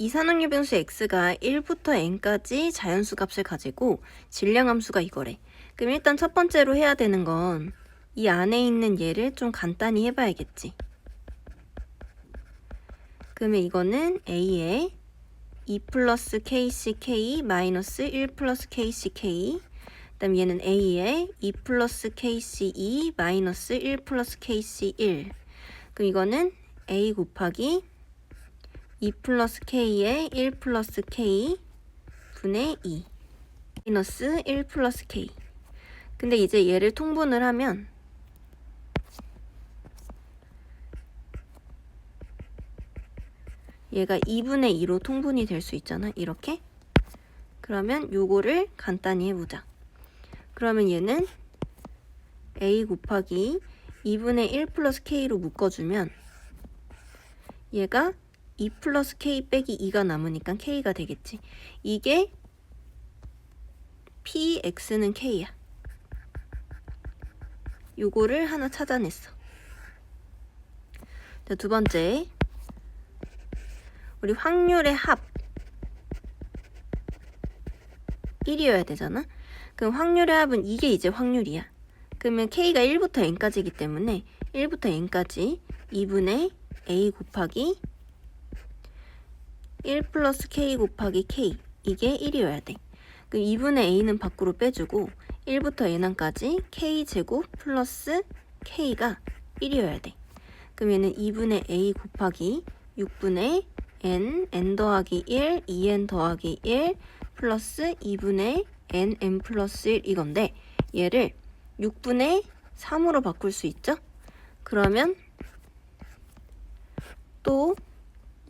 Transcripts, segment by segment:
이산항 유변수 x가 1부터 n까지 자연수 값을 가지고 질량함수가 이거래. 그럼 일단 첫 번째로 해야 되는 건 이 안에 있는 얘를 좀 간단히 해봐야겠지. 그러면 이거는 a에 2 플러스 kck 마이너스 1 플러스 kck, 그 다음 얘는 a에 2 플러스 kc2 마이너스 1 플러스 kc1. 그럼 이거는 a 곱하기 2 플러스 k에 1 플러스 k 분의 2 마이너스 1 플러스 k. 근데 이제 얘를 통분을 하면 얘가 2분의 2로 통분이 될 수 있잖아. 이렇게. 그러면 요거를 간단히 해보자. 그러면 얘는 a 곱하기 2분의 1 플러스 k로 묶어주면 얘가 2 플러스 k 빼기 2가 남으니까 k가 되겠지. 이게 px는 k야. 요거를 하나 찾아냈어. 자, 두 번째. 우리 확률의 합 1이어야 되잖아. 그럼 확률의 합은 이게 이제 확률이야. 그러면 k가 1부터 n까지이기 때문에 1부터 n까지 2분의 a 곱하기 1 플러스 k 곱하기 k, 이게 1이어야 돼. 그럼 2분의 a는 밖으로 빼주고 1부터 n까지 k제곱 플러스 k가 1이어야 돼. 그럼 얘는 2분의 a 곱하기 6분의 n 더하기 1, 2n 더하기 1 플러스 2분의 n 플러스 1 이건데 얘를 6분의 3으로 바꿀 수 있죠? 그러면 또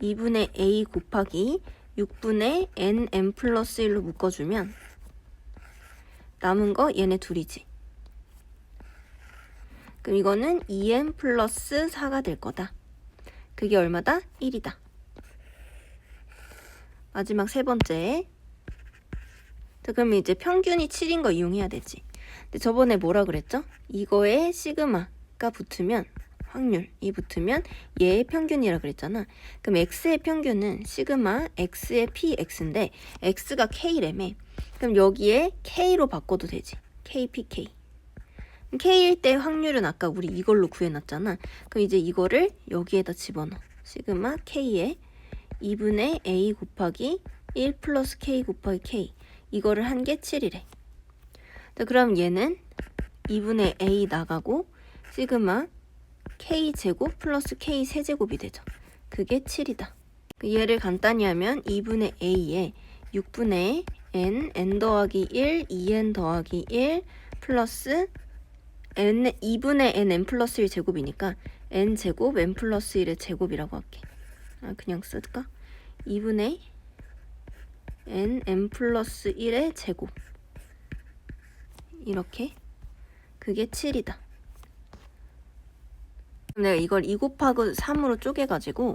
2분의 a 곱하기 6분의 n 플러스 1로 묶어주면 남은 거 얘네 둘이지. 그럼 이거는 2n 플러스 4가 될 거다. 그게 얼마다? 1이다. 마지막 세 번째. 자, 그러면 이제 평균이 7인 거 이용해야 되지. 근데 저번에 뭐라 그랬죠? 이거에 시그마가 붙으면, 확률이 붙으면 얘의 평균이라 그랬잖아. 그럼 x의 평균은 시그마 x의 px인데 x가 k라며. 그럼 여기에 k로 바꿔도 되지. kpk. k일 때 확률은 아까 우리 이걸로 구해놨잖아. 그럼 이제 이거를 여기에다 집어넣어. 시그마 k에 2분의 a 곱하기 1 플러스 k 곱하기 k. 이거를 한 게 7이래. 자, 그럼 얘는 2분의 a 나가고 시그마 k 제곱 플러스 k 세제곱이 되죠. 그게 7이다. 얘를 간단히 하면 2분의 a에 6분의 n 더하기 1, 2n 더하기 1 플러스 n 2분의 n 플러스 1 제곱이니까 n 제곱 n 플러스 1의 제곱이라고 할게. 그냥 쓸까? 2분의 n 플러스 1의 제곱. 이렇게. 그게 7이다. 내가 이걸 2 곱하기 3으로 쪼개가지고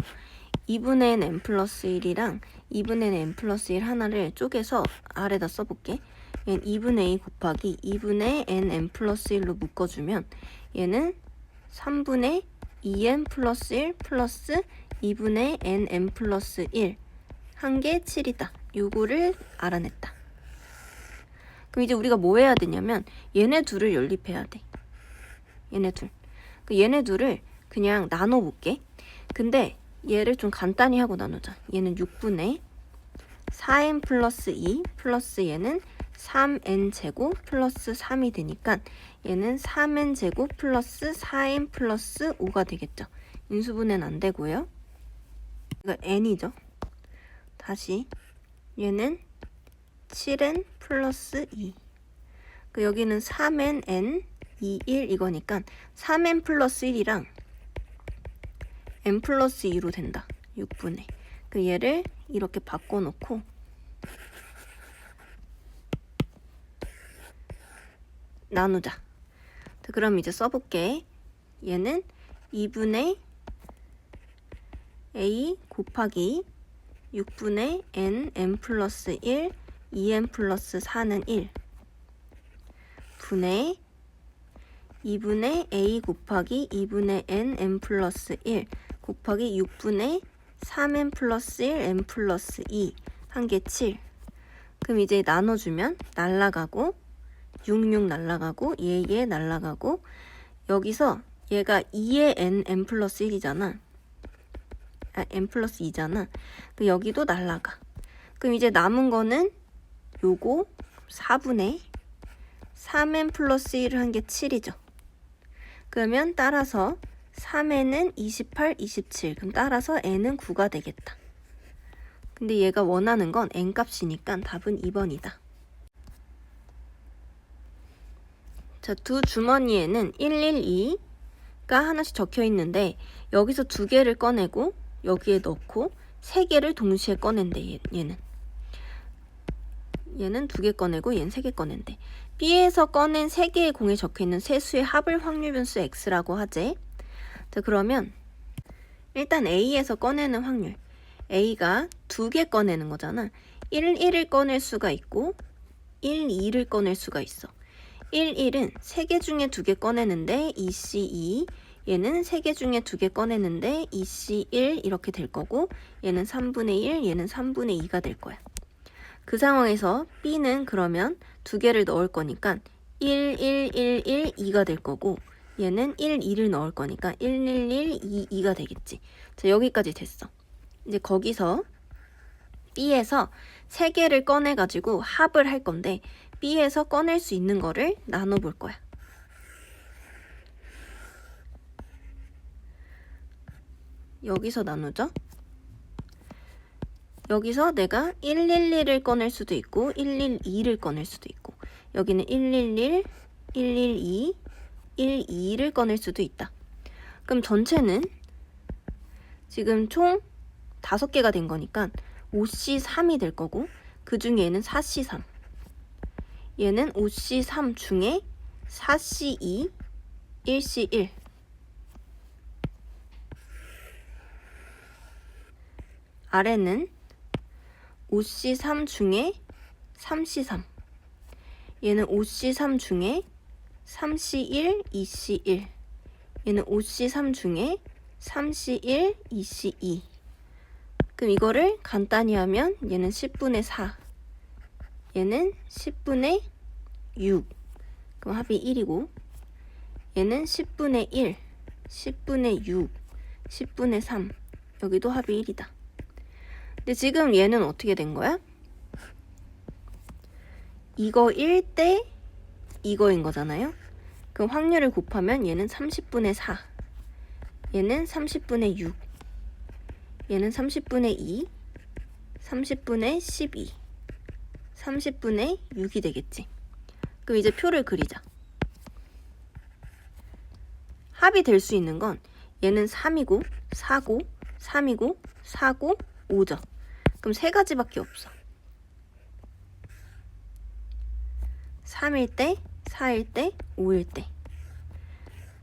2분의 n 플러스 1이랑 2분의 n 플러스 1 하나를 쪼개서 아래다 써볼게. 얘는 2분의 a 곱하기 2분의 n 플러스 1로 묶어주면 얘는 3분의 2n 플러스 1 플러스 2분의 n 플러스 1 한 게 7이다. 요거를 알아냈다. 그럼 이제 우리가 뭐 해야 되냐면 얘네 둘을 연립해야 돼. 얘네 둘. 얘네 둘을 그냥 나눠볼게. 근데 얘를 좀 간단히 하고 나누자. 얘는 6분의 4n 플러스 2 플러스 얘는 3n 제곱 플러스 3이 되니까 얘는 3n 제곱 플러스 4n 플러스 5가 되겠죠. 인수분해는 안 되고요. 이거 n이죠. 다시 얘는 7n 플러스 2. 여기는 3n, n, 2, 1 이거니까 3n 플러스 1이랑 n 플러스 2로 된다. 6분의. 얘를 이렇게 바꿔놓고 나누자. 그럼 이제 써볼게. 얘는 2분의 a 곱하기 6분의 n 플러스 1, 2n 플러스 4는 1 분의 2분의 a 곱하기 2분의 n 플러스 1 곱하기 6분의 3n 플러스 1, n 플러스 2 한 개 7. 그럼 이제 나눠주면 날라가고 66 날라가고 얘 날라가고 여기서 얘가 2의 n 플러스 1이잖아. n 플러스 2잖아. 그 여기도 날라가. 그럼 이제 남은 거는 요거 4분의 3n 플러스 1을 한 게 7이죠. 그러면 따라서 3n은 28, 27. 그럼 따라서 n은 9가 되겠다. 근데 얘가 원하는 건 n 값이니까 답은 2번이다. 자, 두 주머니에는 112가 하나씩 적혀 있는데 여기서 두 개를 꺼내고 여기에 넣고 세 개를 동시에 꺼낸대. 얘는 두 개 꺼내고 얘는 세 개 꺼낸대. B에서 꺼낸 세 개의 공에 적혀 있는 세 수의 합을 확률 변수 X라고 하재. 자, 그러면 일단 A에서 꺼내는 확률. A가 두 개 꺼내는 거잖아. 1을 꺼낼 수가 있고 2를 꺼낼 수가 있어. 1은 세 개 중에 두 개 꺼내는데 2C2, 얘는 세 개 중에 두 개 꺼내는데 2C1 이렇게 될 거고 얘는 3분의 1, 얘는 3분의 2가 될 거야. 그 상황에서 B는 그러면 두 개를 넣을 거니까 1, 2가 될 거고 얘는 1, 2를 넣을 거니까 1, 2, 2가 되겠지. 자, 여기까지 됐어. 이제 거기서 B에서 세 개를 꺼내가지고 합을 할 건데 B에서 꺼낼 수 있는 거를 나눠볼 거야. 여기서 나누죠. 여기서 내가 111을 꺼낼 수도 있고 112를 꺼낼 수도 있고 여기는 111, 112, 12를 꺼낼 수도 있다. 그럼 전체는 지금 총 5개가 된 거니까 5C3이 될 거고 그 중에 얘는 4C3. 얘는 5C3 중에 4C2, 1C1. 아래는 5C3 중에 3C3. 얘는 5C3 중에 3C1, 2C1. 얘는 5C3 중에 3C1, 2C2. 그럼 이거를 간단히 하면 얘는 10분의 4. 얘는 10분의 6. 그럼 합이 1이고 얘는 10분의 1, 10분의 6, 10분의 3. 여기도 합이 1이다. 근데 지금 얘는 어떻게 된 거야? 이거 1대 이거인 거잖아요. 그럼 확률을 곱하면 얘는 30분의 4. 얘는 30분의 6. 얘는 30분의 2. 30분의 12. 30분의 6이 되겠지. 그럼 이제 표를 그리자. 합이 될 수 있는 건 얘는 3이고 4고 3이고 4고 5죠. 그럼 세 가지밖에 없어. 3일 때, 4일 때, 5일 때.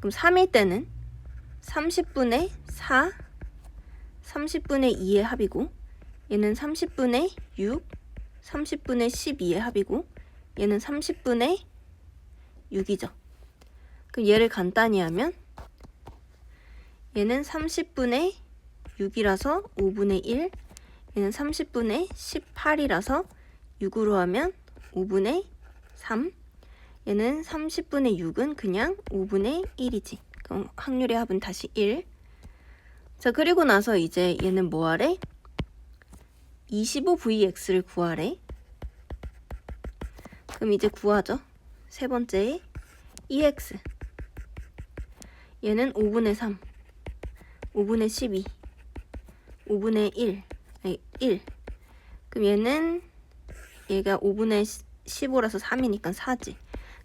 그럼 3일 때는 30분의 4, 30분의 2의 합이고 얘는 30분의 6, 30분의 12의 합이고 얘는 30분의 6이죠. 그럼 얘를 간단히 하면 얘는 30분의 6이라서 5분의 1, 얘는 30분의 18이라서 6으로 하면 5분의 3, 얘는 30분의 6은 그냥 5분의 1이지. 그럼 확률의 합은 다시 1. 자, 그리고 나서 이제 얘는 뭐 하래? 25VX를 구하래. 그럼 이제 구하죠. 세 번째에 EX. 얘는 5분의 3, 5분의 12, 5분의 1. 그럼 얘가 5분의 15라서 3이니까 4지.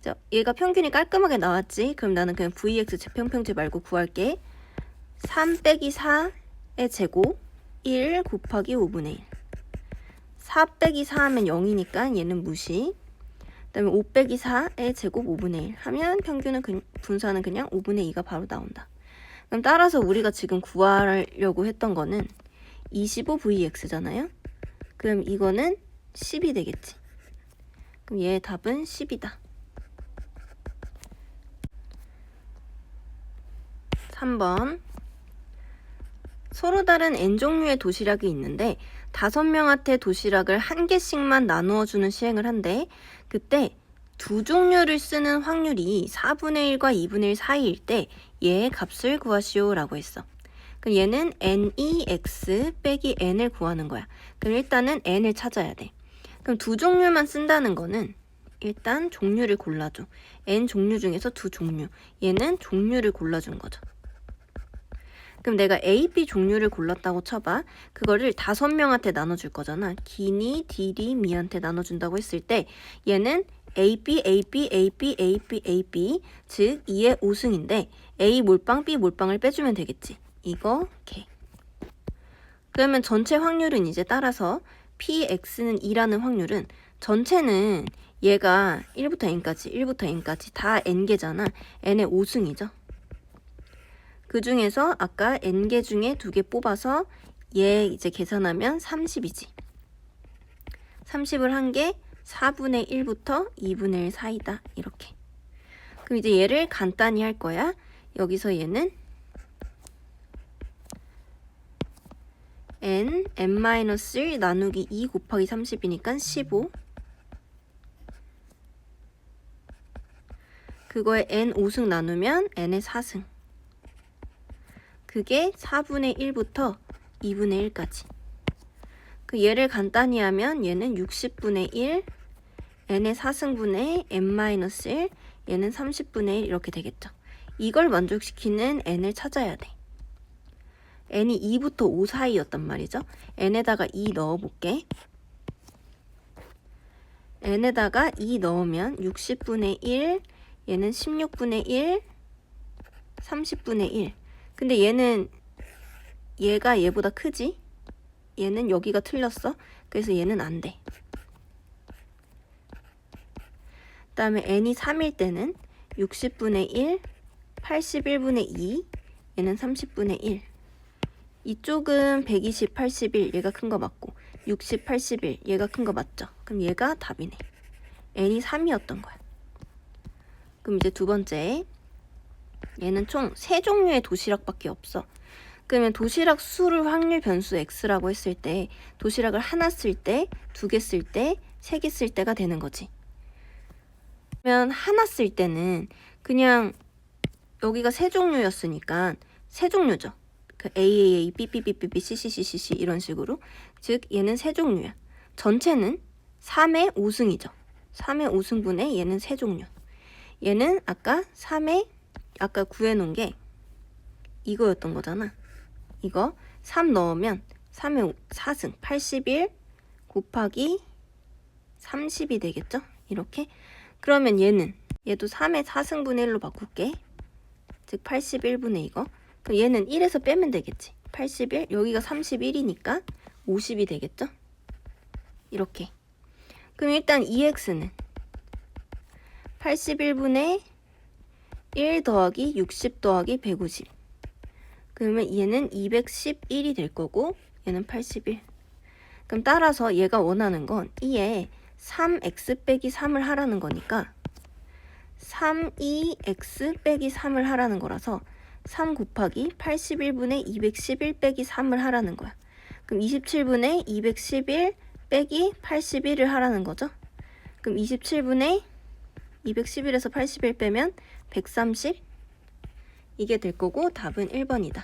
자, 얘가 평균이 깔끔하게 나왔지. 그럼 나는 그냥 VX 재평평제 말고 구할게. 3 빼기 4의 제곱 1 곱하기 5분의 1. 4 빼기 4 하면 0이니까 얘는 무시. 그 다음에 5 빼기 4의 제곱 5분의 1 하면 평균은 분수하는 그냥 5분의 2가 바로 나온다. 그럼 따라서 우리가 지금 구하려고 했던 거는 25VX잖아요. 그럼 이거는 10이 되겠지. 그럼 얘의 답은 10이다. 3번. 서로 다른 n종류의 도시락이 있는데 5명한테 도시락을 1개씩만 나누어주는 시행을 한대. 그때 두 종류를 쓰는 확률이 4분의 1과 2분의 1 사이일 때 얘의 값을 구하시오 라고 했어. 그럼 얘는 NEX 빼기 N을 구하는 거야. 그럼 일단은 N을 찾아야 돼. 그럼 두 종류만 쓴다는 거는 일단 종류를 골라줘. N 종류 중에서 두 종류. 얘는 종류를 골라준 거죠. 그럼 내가 A, B 종류를 골랐다고 쳐봐. 그거를 5명한테 나눠줄 거잖아. 기니, 디리, 미한테 나눠준다고 했을 때 얘는 A, B, A, B, A, B, A, B, A, B 즉 2의 5승인데 A 몰빵, B 몰빵을 빼주면 되겠지. 이거 K. 그러면 전체 확률은 이제 따라서 PX는 2라는 확률은 전체는 얘가 1부터 N까지 다 N개잖아. N의 5승이죠. 그 중에서 아까 N개 중에 2개 뽑아서 얘 이제 계산하면 30이지. 30을 한 개 4분의 1부터 2분의 1 사이다. 이렇게. 그럼 이제 얘를 간단히 할 거야. 여기서 얘는 n-1 나누기 2 곱하기 30이니까 15. 그거에 n 5승 나누면 n의 4승. 그게 4분의 1부터 2분의 1까지. 그 얘를 간단히 하면 얘는 60분의 1, n의 4승분의 n-1, 얘는 30분의 1 이렇게 되겠죠. 이걸 만족시키는 n을 찾아야 돼. n이 2부터 5 사이였단 말이죠. n에다가 2 넣어볼게. n에다가 2 넣으면 60분의 1, 얘는 16분의 1, 30분의 1. 근데 얘는 얘가 얘보다 크지? 얘는 여기가 틀렸어. 그래서 얘는 안 돼. 그 다음에 n이 3일 때는 60분의 1, 81분의 2, 얘는 30분의 1. 이쪽은 120, 81, 얘가 큰 거 맞고 60, 81, 얘가 큰 거 맞죠? 그럼 얘가 답이네. n이 3이었던 거야. 그럼 이제 두 번째. 얘는 총 3종류의 도시락밖에 없어. 그러면 도시락 수를 확률 변수 x라고 했을 때 도시락을 하나 쓸 때, 2개 쓸 때, 3개 쓸 때가 되는 거지. 그러면 하나 쓸 때는 그냥 여기가 3종류였으니까 3종류죠. 그 AAA, BBBBB, CCCCC 이런 식으로. 즉 얘는 3종류야. 전체는 3의 5승이죠. 3의 5승분의 얘는 3종류. 얘는 아까 3의 아까 구해놓은 게 이거였던 거잖아. 이거 3 넣으면 3의 4승 81 곱하기 30이 되겠죠? 이렇게. 그러면 얘도 3의 4승분의 1로 바꿀게. 즉 81분의 이거. 그럼 얘는 1에서 빼면 되겠지. 81 여기가 31이니까 50이 되겠죠? 이렇게. 그럼 일단 2x는 81분의 1 더하기 60 더하기 150. 그러면 얘는 211이 될 거고 얘는 81. 그럼 따라서 얘가 원하는 건 2에 3x 빼기 3을 하라는 거니까 32x 빼기 3을 하라는 거라서 3 곱하기 81분의 211 빼기 3을 하라는 거야. 그럼 27분의 211 빼기 81을 하라는 거죠. 그럼 27분의 211에서 81 빼면 130 이게 될 거고 답은 1번이다.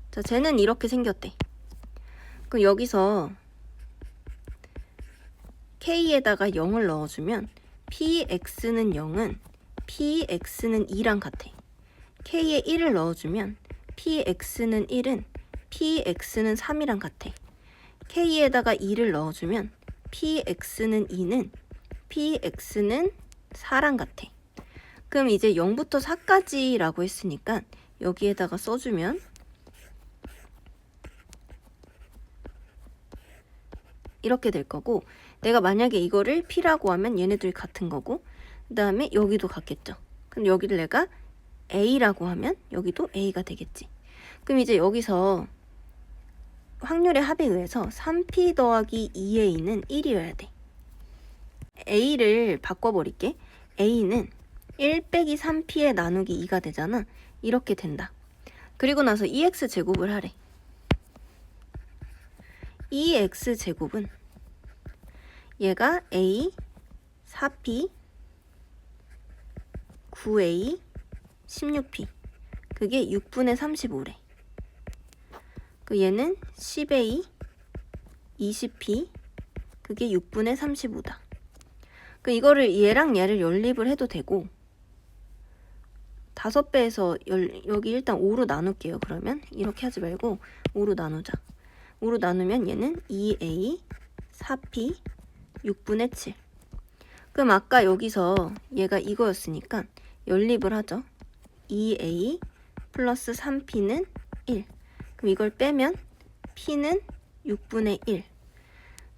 자, 쟤는 이렇게 생겼대. 그럼 여기서 K에다가 0을 넣어주면 PX는 0은 PX는 2랑 같아. K에 1을 넣어주면 PX는 1은 PX는 3이랑 같아. K에다가 2를 넣어주면 PX는 2는 PX는 4랑 같아. 그럼 이제 0부터 4까지라고 했으니까 여기에다가 써주면 이렇게 될 거고, 내가 만약에 이거를 P라고 하면 얘네들이 같은 거고, 그 다음에 여기도 같겠죠. 그럼 여기를 내가 A라고 하면 여기도 A가 되겠지. 그럼 이제 여기서 확률의 합에 의해서 3P 더하기 2A는 1이어야 돼. A를 바꿔버릴게. A는 1 빼기 3P에 나누기 2가 되잖아. 이렇게 된다. 그리고 나서 2x 제곱을 하래. 2x 제곱은 얘가 a 4p 9a 16p 그게 6분의 35래. 그 얘는 10a 20p 그게 6분의 35다. 그 이거를 얘랑 얘를 연립을 해도 되고 5배에서 여기 일단 5로 나눌게요. 그러면 이렇게 하지 말고 5로 나누자. 5로 나누면 얘는 2a 4p 6분의 7. 그럼 아까 여기서 얘가 이거였으니까 연립을 하죠. 2a 플러스 3p는 1. 그럼 이걸 빼면 p는 6분의 1.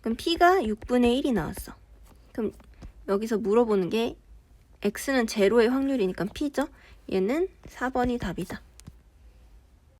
그럼 p가 6분의 1이 나왔어. 그럼 여기서 물어보는 게 x는 제로의 확률이니까 p죠. 얘는 4번이 답이다.